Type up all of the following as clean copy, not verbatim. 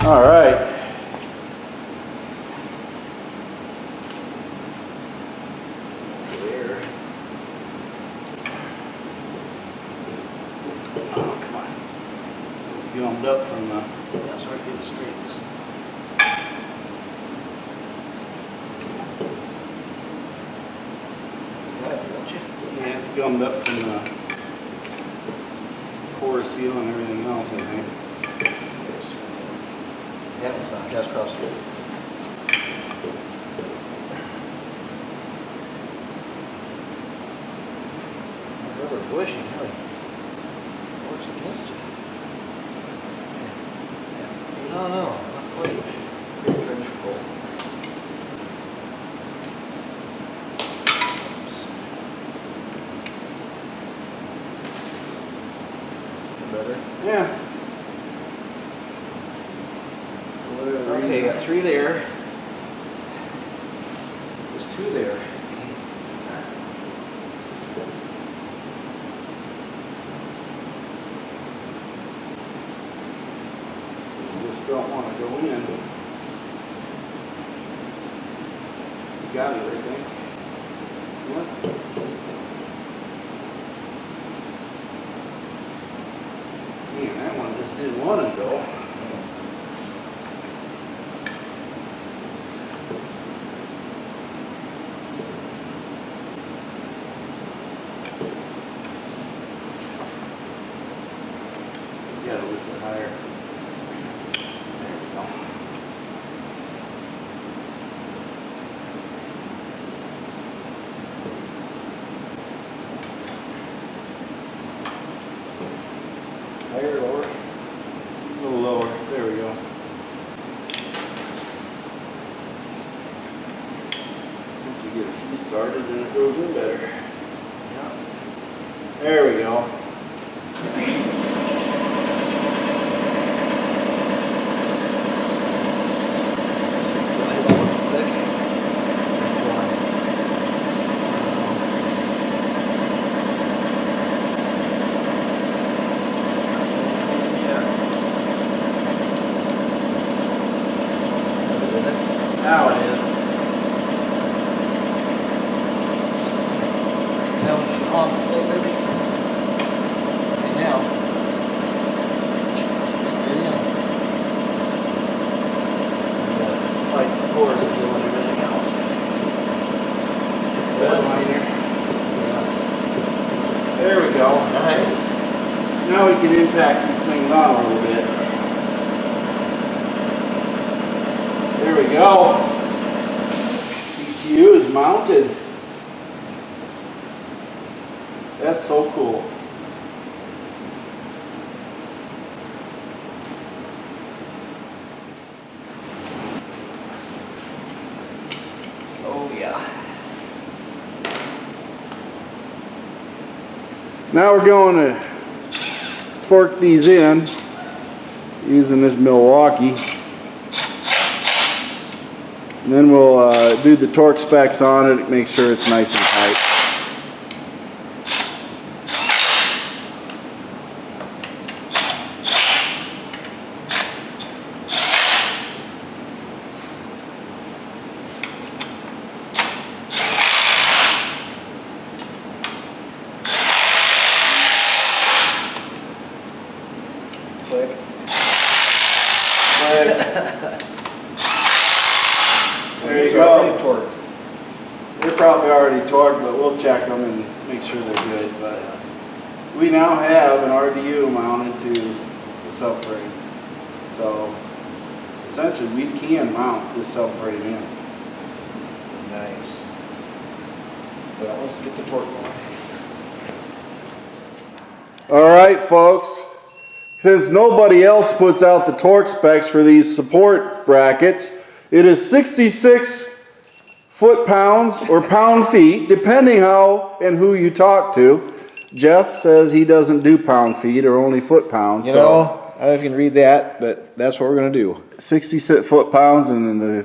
All right. There. Oh, come on. Gummed up from the. That's hard to get it straight. Yeah, it's gummed up from the core seal and everything else, I think. That was on. That's across here. Rubber bushing really works against you. No, not quite. Trench bolt. Better. Yeah. Okay, got 3 there. There's 2 there. Just don't want to go in. You got it, I think. What? Man, that one just didn't want to go. You gotta lift it higher. There we go. Higher, lower? A little lower. There we go. Once you get a few started, then it goes in better. Yeah. There we go. Now it is. Now it's on. Okay, now. Like the core seal and everything else. Bed liner. There we go. Nice. Now we can impact these things on a little bit. There we go. ECU is mounted. That's so cool. Oh yeah. Now we're going to torque these in using this Milwaukee. And then we'll do the torque specs on it, make sure it's nice and tight. Click. There you go. They're probably already torqued, but we'll check them and make sure they're good. But we now have an RDU mounted to the subframe. So essentially we can mount this subframe in. Nice. Well, let's get the torque going. Alright folks, since nobody else puts out the torque specs for these support brackets, it is 66 foot-pounds or pound-feet, depending how and who you talk to. Jeff says he doesn't do pound-feet or only foot-pounds. You know, I don't know if you can read that, but that's what we're going to do. 66 foot-pounds, and then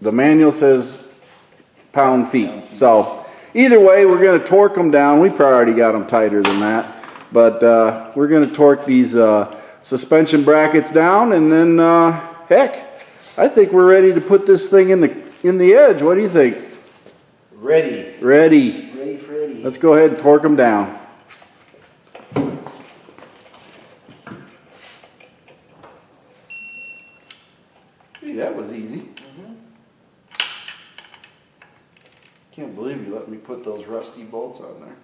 the manual says pound-feet. So either way, we're going to torque them down. We probably already got them tighter than that. But we're going to torque these suspension brackets down, and then heck, I think we're ready to put this thing in the edge. What do you think? Ready. Ready. Ready, Freddy. Let's go ahead and torque them down. Hey, that was easy. Can't believe you let me put those rusty bolts on there.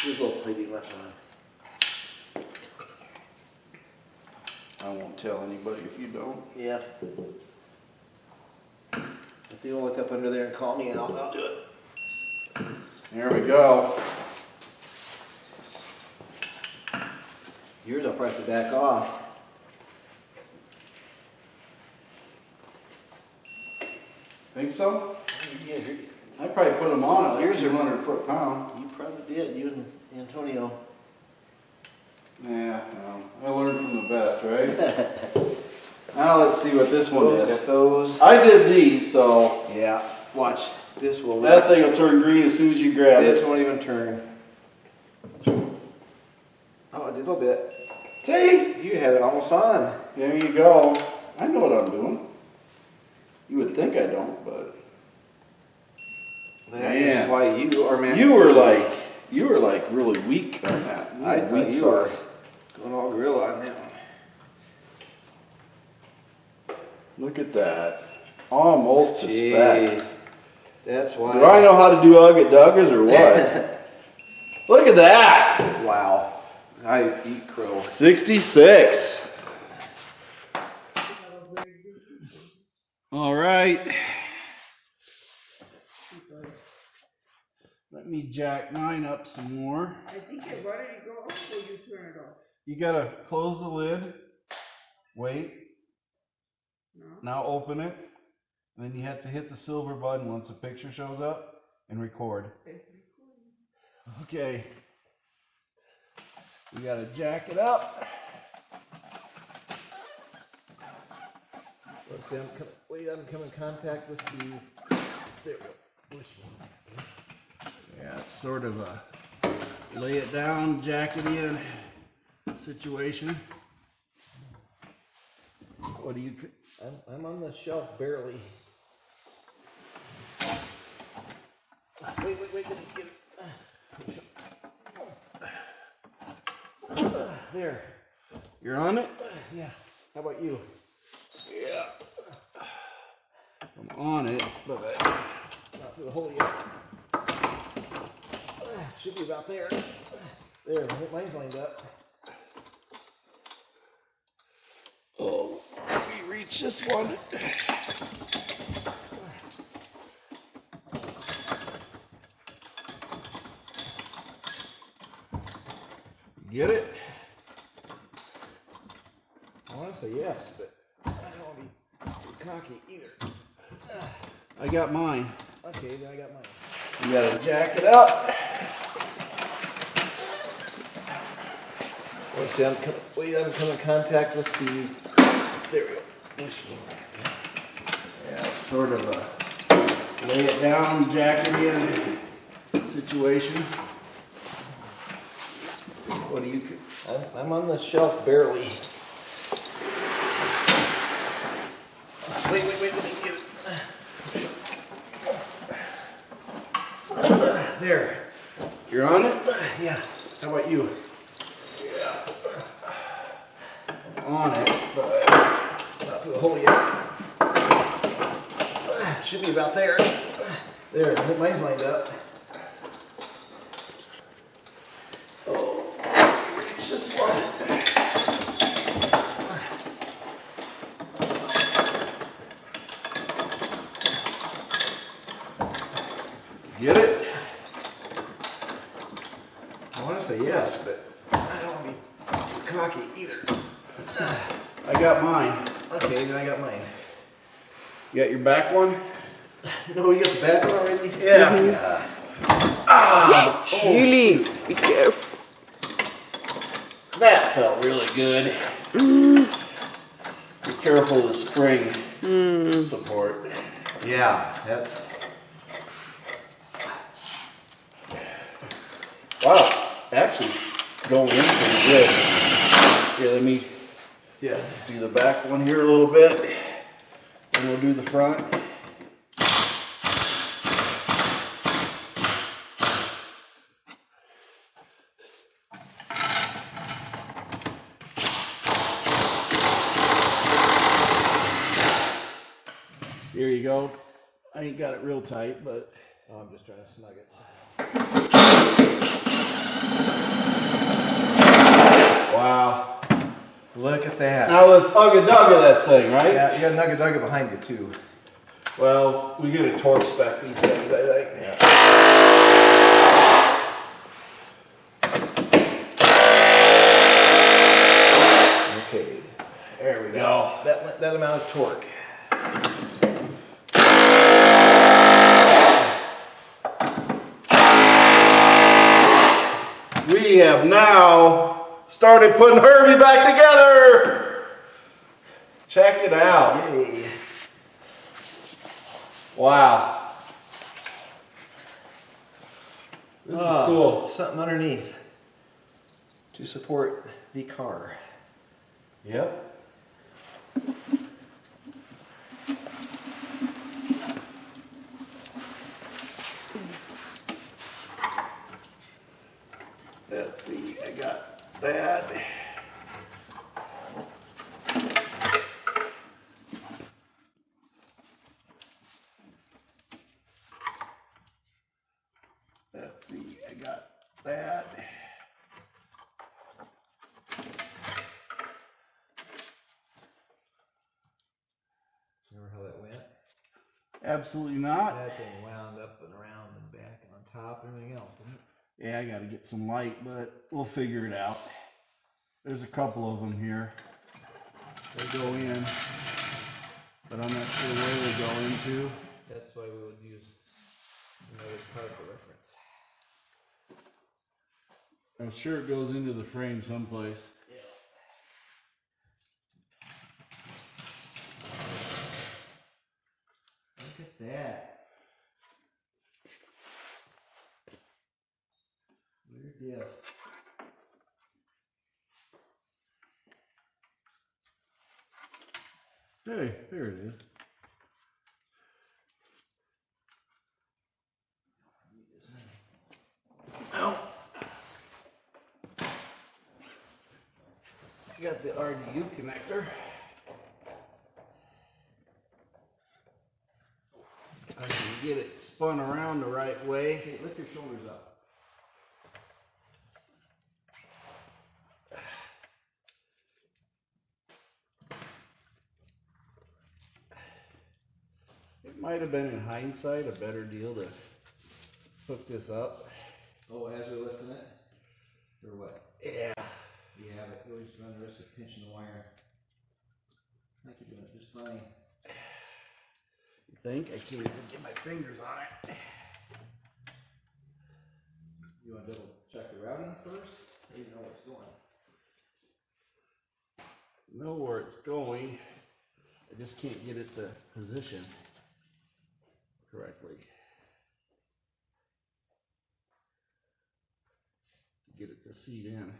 There's a little plating left on. I won't tell anybody if you don't. Yeah. If you want to look up under there and call me, and I'll do it. There we go. Yours I'll probably have to back off. Think so? Yeah, I probably put them on at like Yours are- 200 foot-pound. you probably did. You and Antonio. Yeah, well, I learned from the best, right? Now let's see what this one Got is. those. I did these, so Yeah. Watch. This will. that thing will turn green as soon as you grab This it. won't even turn. Oh, it did a little bit. See? You had it almost on. There you go. I know what I'm doing. You would think I don't, but That Man. is why you are man. you were like really weak on that. I I thought weak you were sauce. going all gorilla on that one. Look at that. Almost to spec. Jeez. That's why. Do I know how to do Ugga-Duggas or what? Look at that. Wow. I eat crow. 66. All right. Let me jack mine up some more. I think it's ready to go off before you turn it off. You gotta close the lid, wait, No? now open it, and then you have to hit the silver button once the picture shows up and record. It's recording. Okay. We gotta jack it up. Let's see, wait, I'm coming in contact with the. There we go. Yeah, it's sort of a lay it down, jack it in situation. What do you? I'm on the shelf barely. Wait, let me get it. There. You're on it? Yeah. How about you? Yeah. I'm on it, but Not through the hole yet. Should be about there. There, mine's lined up. oh, we reach this one. Get it? I want to say yes, but I don't want to be too cocky either. I got mine. Okay, then I got mine. You gotta jack it up. Let's see, I'm coming in contact with the. There we go. Yeah, it's sort of a lay it down, jack it in situation. What do you? I'm on the shelf barely. Wait, let me get it. There. You're on it? Yeah. How about you? Yeah. I'm on it, but Not through the hole yet. Should be about there. There, mine's lined up. oh, reach this one. Get it? I want to say yes, but I don't want to be too cocky either. I got mine. Okay, then I got mine. You got your back one? No, you got the back one already? Yeah. Chili, be careful. That felt really good. Be careful of the spring support. Yeah, that's. Wow, actually going in pretty good. Here, let me Yeah. Do the back one here a little bit, and we'll do the front. Here you go. I ain't got it real tight, but I'm just trying to snug it. wow. Look at that. Now let's hug-a-dugga this thing, right? Yeah, you got nugga-dugga behind you too. Well, we get a torque spec these things, I think. Yeah. Okay. There we go. That amount of torque. We have now started putting Herbie back together. Check it out. Yay. Wow. This is cool. Something underneath to support the car. Yep. Let's see, I got that. Let's see, I got that. Remember how that went? Absolutely not. That thing wound up and around and back and on top and everything else, didn't it? Yeah, I gotta get some light, but we'll figure it out. There's a couple of them here. They go in, but I'm not sure where they go into. That's why we would use another car for reference. I'm sure it goes into the frame someplace. Look at that. Weird diff. Hey, there it is. Oh. I got the RDU connector. I can get it spun around the right way. Okay, lift your shoulders up. It might have been in hindsight a better deal to hook this up. Oh, as you're lifting it? Or what? Yeah. Yeah, but you always run the risk of pinching the wire. I think you're doing it just fine. You think? I can't even get my fingers on it. You want to double check the routing first? So you know where it's going. Know where it's going. I just can't get it to position correctly. Get it to seat in.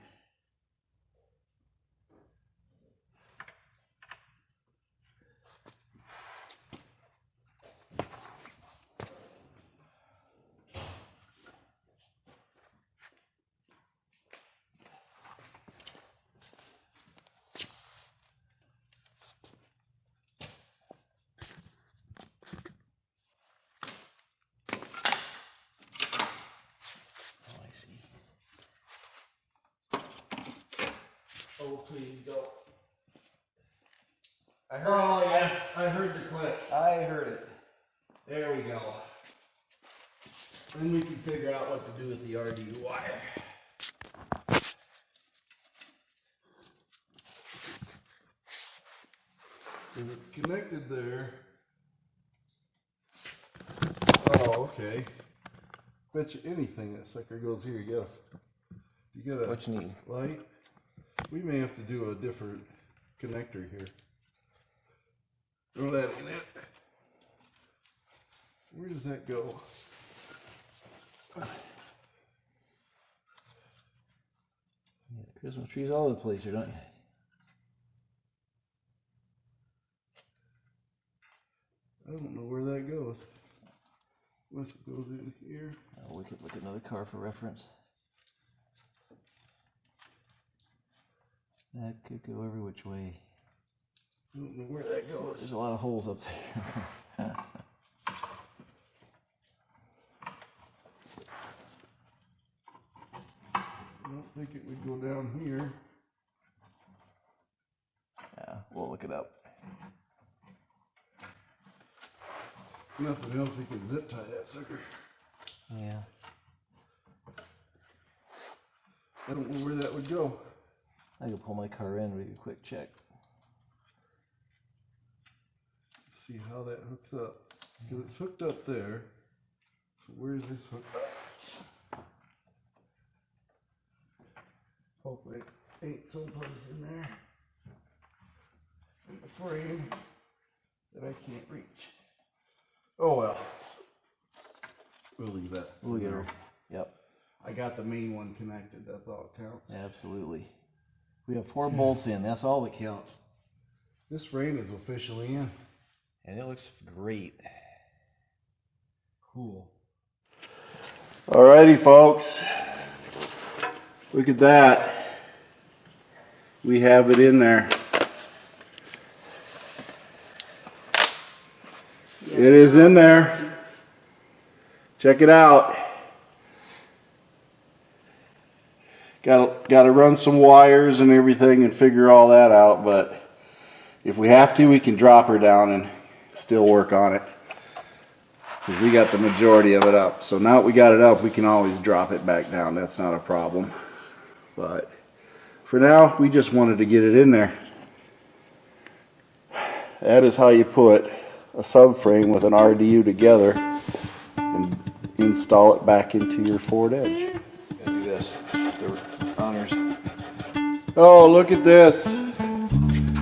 Oh, please go. I heard Oh, yes. I heard the click. I heard it. There we go. Then we can figure out what to do with the RDU wire. Because it's connected there. Oh, okay. Bet you anything that sucker goes here. You got a What you need? light. We may have to do a different connector here. Throw that in it. Where does that go? Yeah, Christmas trees all over the place here, don't you? I don't know where that goes. Unless it goes in here. Oh, we could look at another car for reference. That could go every which way. I don't know where that goes. There's a lot of holes up there. I don't think it would go down here. Yeah, we'll look it up. Nothing else, we can zip tie that sucker. Yeah. I don't know where that would go. I could pull my car in, we could quick check. See how that hooks up. Because it's hooked up there. So where's this hooked up? Hopefully it ain't someplace in there. In the frame that I can't reach. Oh well. We'll leave that. We'll get her. Yep. I got the main one connected, that's all that counts. Absolutely. We have 4 bolts in, that's all that counts. This frame is officially in. And it looks great. Cool. Alrighty folks. Look at that. We have it in there. It is in there. Check it out. Got to run some wires and everything and figure all that out, but if we have to, we can drop her down and still work on it. Because we got the majority of it up. So now that we got it up, we can always drop it back down. That's not a problem. But for now, we just wanted to get it in there. That is how you put a subframe with an RDU together and install it back into your Ford Edge. Gotta do this. The honors. Oh, look at this.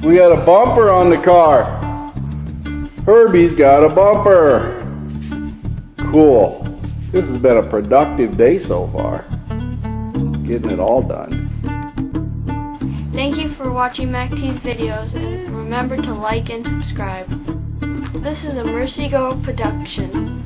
We got a bumper on the car. Herbie's got a bumper. Cool. This has been a productive day so far. Getting it all done. Thank you for watching MACT's videos, and remember to like and subscribe. This is a Mercy Go production.